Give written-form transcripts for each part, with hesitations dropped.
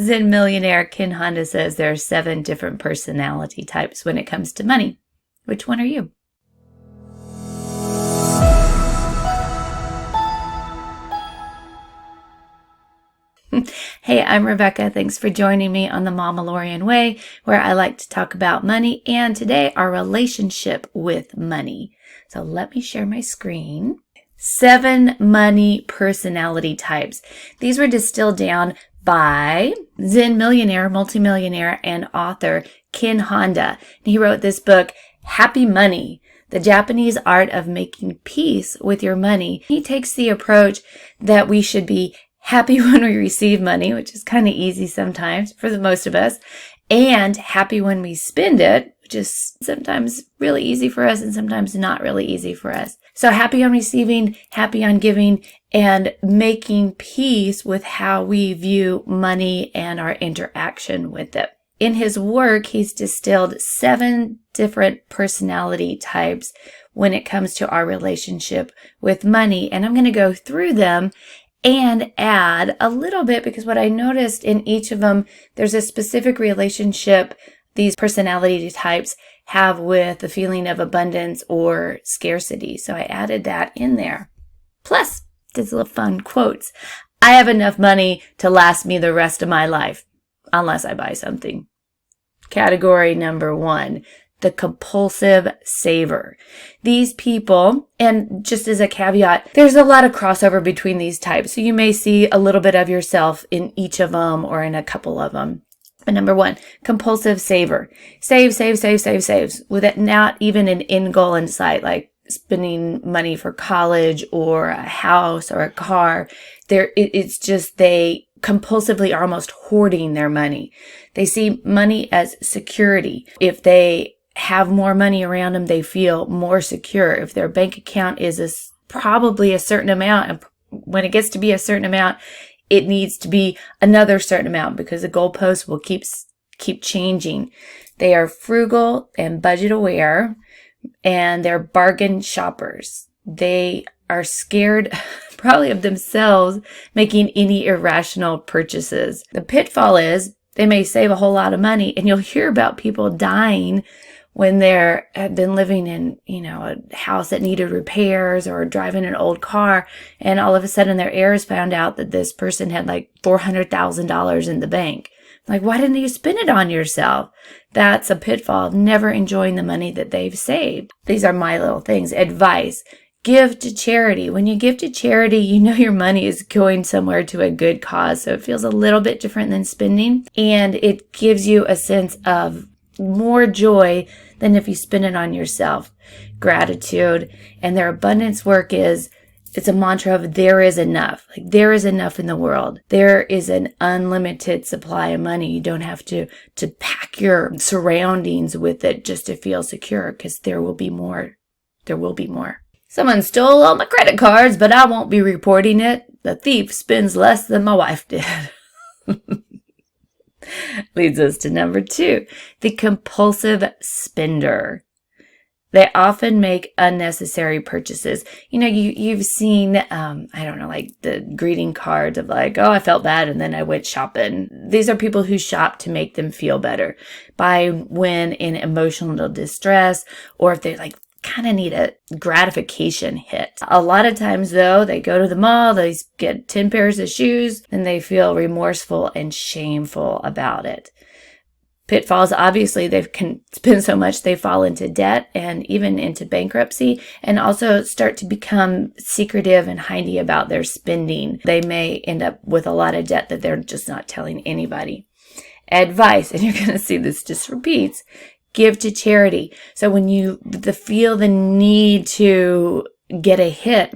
Zen millionaire Ken Honda says there are 7 different personality types when it comes to money. Which one are you? Hey, I'm Rebecca. Thanks for joining me on the Mamalorian Way, where I like to talk about money and today our relationship with money. So let me share my screen. 7 money personality types. These were distilled down by Zen millionaire, multimillionaire, and author Ken Honda. He wrote this book, Happy Money, The Japanese Art of Making Peace with Your Money. He takes the approach that we should be happy when we receive money, which is kind of easy sometimes for the most of us, and happy when we spend it, which is sometimes really easy for us and sometimes not really easy for us. So happy on receiving, happy on giving, and making peace with how we view money and our interaction with it. In his work, he's distilled 7 different personality types when it comes to our relationship with money. And I'm going to go through them and add a little bit, because what I noticed in each of them, there's a specific relationship these personality types have with the feeling of abundance or scarcity. So I added that in there. Plus, these little fun quotes. I have enough money to last me the rest of my life, unless I buy something. Category number 1. The compulsive saver. These people, and just as a caveat, there's a lot of crossover between these types. So you may see a little bit of yourself in each of them or in a couple of them. But number 1, compulsive saver. Saves, with it not even an end goal in sight, like spending money for college or a house or a car. It's just they compulsively are almost hoarding their money. They see money as security. If they have more money around them, they feel more secure. If their bank account is probably a certain amount, and when it gets to be a certain amount, it needs to be another certain amount because the goalposts will keep changing. They are frugal and budget aware, and they're bargain shoppers. They are scared probably of themselves making any irrational purchases. The pitfall is they may save a whole lot of money, and you'll hear about people dying when they have been living in, a house that needed repairs or driving an old car, and all of a sudden their heirs found out that this person had like $400,000 in the bank. Like, why didn't you spend it on yourself? That's a pitfall of never enjoying the money that they've saved. These are my little things. Advice. Give to charity. When you give to charity, your money is going somewhere to a good cause. So it feels a little bit different than spending, and it gives you a sense of more joy than if you spend it on yourself. Gratitude. And their abundance work it's a mantra of there is enough. Like, there is enough in the world. There is an unlimited supply of money. You don't have to pack your surroundings with it just to feel secure, because there will be more. There will be more. Someone stole all my credit cards, but I won't be reporting it. The thief spends less than my wife did. Leads us to number 2, the compulsive spender. They often make unnecessary purchases. You've seen, like the greeting cards of like, oh, I felt bad and then I went shopping. These are people who shop to make them feel better. Buy when in emotional distress, or if they kind of need a gratification hit. A lot of times, though, they go to the mall, they get 10 pairs of shoes, and they feel remorseful and shameful about it. Pitfalls, obviously, they can spend so much they fall into debt and even into bankruptcy, and also start to become secretive and hidey about their spending. They may end up with a lot of debt that they're just not telling anybody. Advice, and you're going to see this just repeats. Give to charity. So when you feel the need to get a hit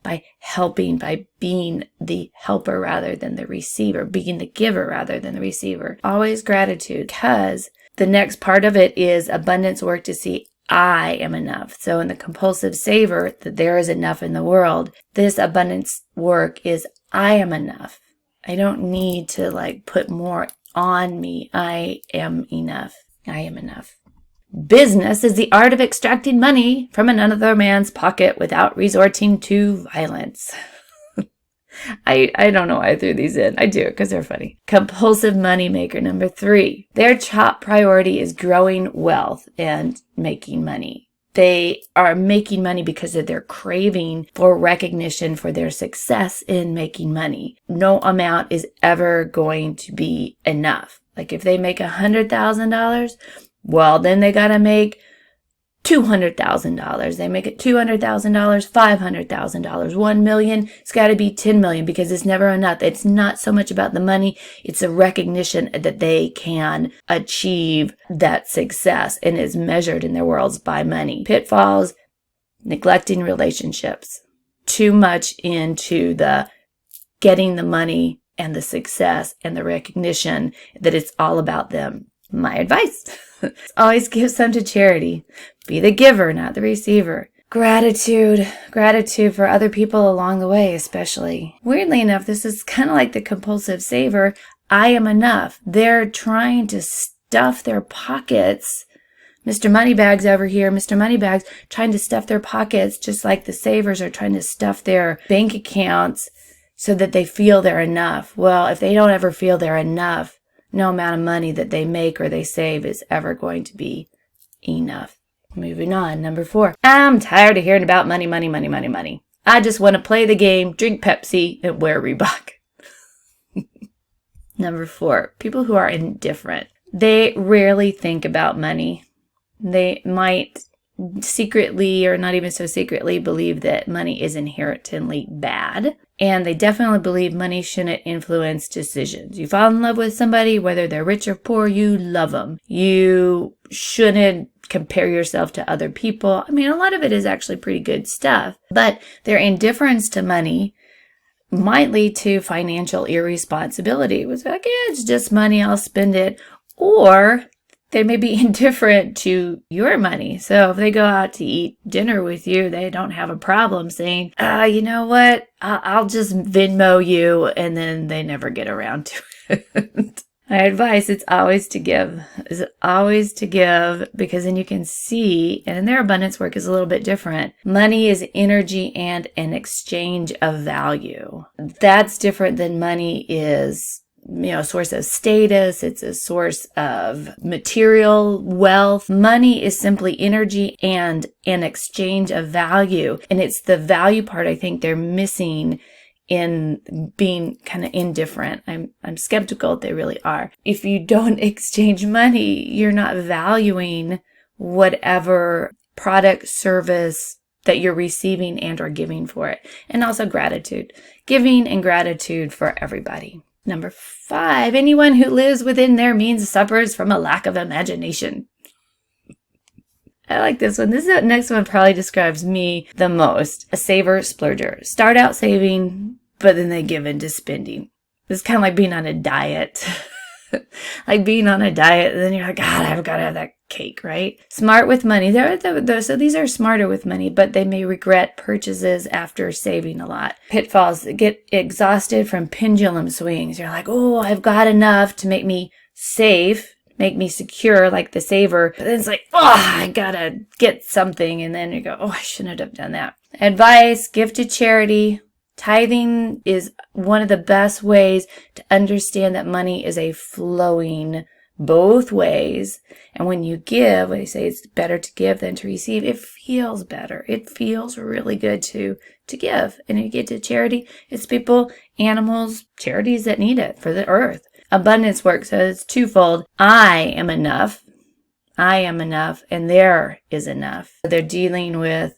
by helping, by being the helper rather than the receiver, being the giver rather than the receiver. Always gratitude, because the next part of it is abundance work to see I am enough. So in the compulsive saver, that there is enough in the world, this abundance work is I am enough. I don't need to put more on me. I am enough. I am enough. Business is the art of extracting money from another man's pocket without resorting to violence. I don't know why I threw these in. I do it because they're funny. Compulsive moneymaker, number 3. Their top priority is growing wealth and making money. They are making money because of their craving for recognition for their success in making money. No amount is ever going to be enough. Like if they make $100,000, well, then they got to make $200,000. They make it $200,000, $500,000, $1 million. It's got to be 10 million because it's never enough. It's not so much about the money. It's a recognition that they can achieve that success and is measured in their worlds by money. Pitfalls, neglecting relationships. Too much into the getting the money and the success and the recognition that it's all about them. My advice, always give some to charity. Be the giver, not the receiver. Gratitude for other people along the way, especially. Weirdly enough, this is kind of like the compulsive saver. I am enough. They're trying to stuff their pockets. Mr. Moneybags over here, Mr. Moneybags trying to stuff their pockets just like the savers are trying to stuff their bank accounts so that they feel they're enough. Well, if they don't ever feel they're enough, no amount of money that they make or they save is ever going to be enough. Moving on, number 4. I'm tired of hearing about money. I just want to play the game, drink Pepsi, and wear Reebok. Number 4, people who are indifferent. They rarely think about money. They might secretly, or not even so secretly, believe that money is inherently bad. And they definitely believe money shouldn't influence decisions. You fall in love with somebody, whether they're rich or poor, you love them. You shouldn't compare yourself to other people. I mean, a lot of it is actually pretty good stuff. But their indifference to money might lead to financial irresponsibility. It was like, yeah, it's just money, I'll spend it. Or they may be indifferent to your money. So if they go out to eat dinner with you, they don't have a problem saying, you know what, I'll just Venmo you, and then they never get around to it. My advice, it's always to give. It's always to give, because then you can see, and their abundance work is a little bit different. Money is energy and an exchange of value. That's different than money is a source of status. It's a source of material wealth. Money is simply energy and an exchange of value. And it's the value part I think they're missing in being kind of indifferent. I'm skeptical they really are. If you don't exchange money, you're not valuing whatever product, service that you're receiving and or giving for it. And also gratitude. Giving and gratitude for everybody. Number 5, anyone who lives within their means suffers from a lack of imagination. I like this one. This next one probably describes me the most. A saver splurger. Start out saving, but then they give in to spending. It's kind of like being on a diet. Like being on a diet, and then you're like, God, I've got to have that cake, right? Smart with money. So these are smarter with money, but they may regret purchases after saving a lot. Pitfalls, get exhausted from pendulum swings. You're like, oh, I've got enough to make me safe, make me secure, like the saver. But then it's like, oh, I gotta get something. And then you go, oh, I shouldn't have done that. Advice, give to charity. Tithing is one of the best ways to understand that money is a flowing both ways. And when you give, when they say it's better to give than to receive, it feels better. It feels really good to give. And if you get to charity, it's people, animals, charities that need it for the earth. Abundance work, so it's twofold. I am enough, and there is enough. They're dealing with,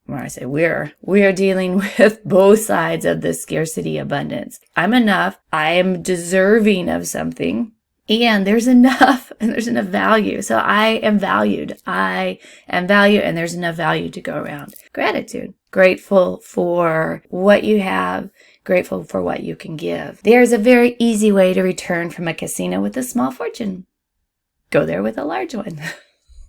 when I say we're dealing with both sides of the scarcity abundance. I'm enough. I am deserving of something. And there's enough, and there's enough value. So I am valued. I am valued, and there's enough value to go around. Gratitude. Grateful for what you have. Grateful for what you can give. There's a very easy way to return from a casino with a small fortune. Go there with a large one.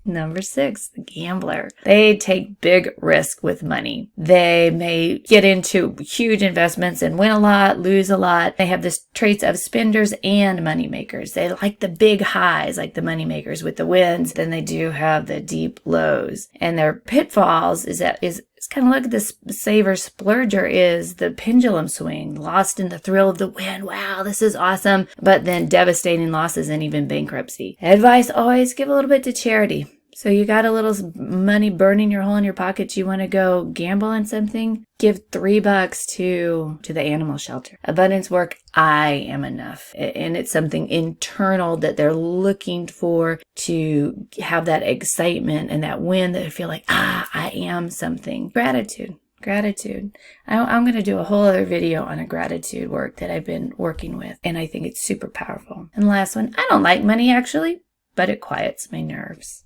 Number 6, the gambler. They take big risk with money. They may get into huge investments and win a lot, lose a lot. They have the traits of spenders and money makers. They like the big highs, like the money makers with the wins. Then they do have the deep lows. And their pitfalls is It's kind of like this saver splurger is the pendulum swing, lost in the thrill of the win. Wow, this is awesome. But then devastating losses and even bankruptcy. Advice, always give a little bit to charity. So you got a little money burning your hole in your pockets. You want to go gamble on something? Give $3 to the animal shelter. Abundance work, I am enough. And it's something internal that they're looking for to have that excitement and that win, that they feel like, I am something. Gratitude. I'm going to do a whole other video on a gratitude work that I've been working with. And I think it's super powerful. And the last one, I don't like money actually, but it quiets my nerves.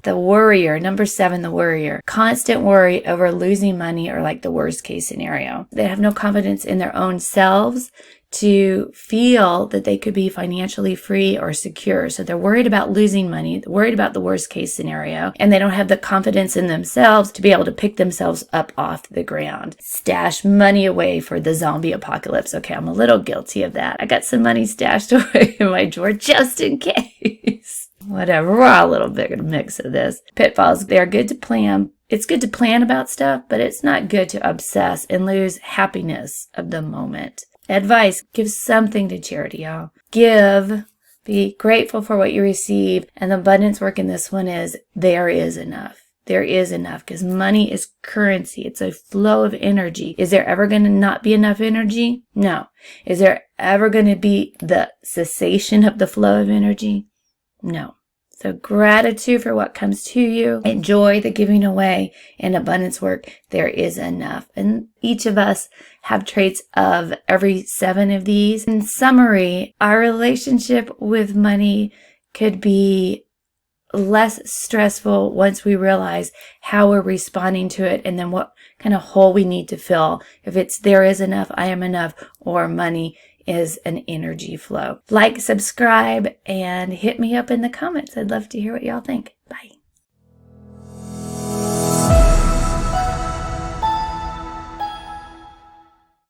The worrier, number 7, the worrier. Constant worry over losing money or like the worst case scenario. They have no confidence in their own selves to feel that they could be financially free or secure. So they're worried about losing money, worried about the worst case scenario, and they don't have the confidence in themselves to be able to pick themselves up off the ground. Stash money away for the zombie apocalypse. Okay, I'm a little guilty of that. I got some money stashed away in my drawer just in case. Whatever, we're all a little bit of a mix of this. Pitfalls, they're good to plan. It's good to plan about stuff, but it's not good to obsess and lose happiness of the moment. Advice, give something to charity, y'all. Give, be grateful for what you receive. And the abundance work in this one is there is enough. There is enough because money is currency. It's a flow of energy. Is there ever going to not be enough energy? No. Is there ever going to be the cessation of the flow of energy? No. So gratitude for what comes to you. Enjoy the giving away and abundance work. There is enough. And each of us have traits of every 7 of these. In summary, our relationship with money could be less stressful once we realize how we're responding to it and then what kind of hole we need to fill. If it's there is enough, I am enough, or money is an energy flow. Like, subscribe, and hit me up in the comments. I'd love to hear what y'all think. Bye.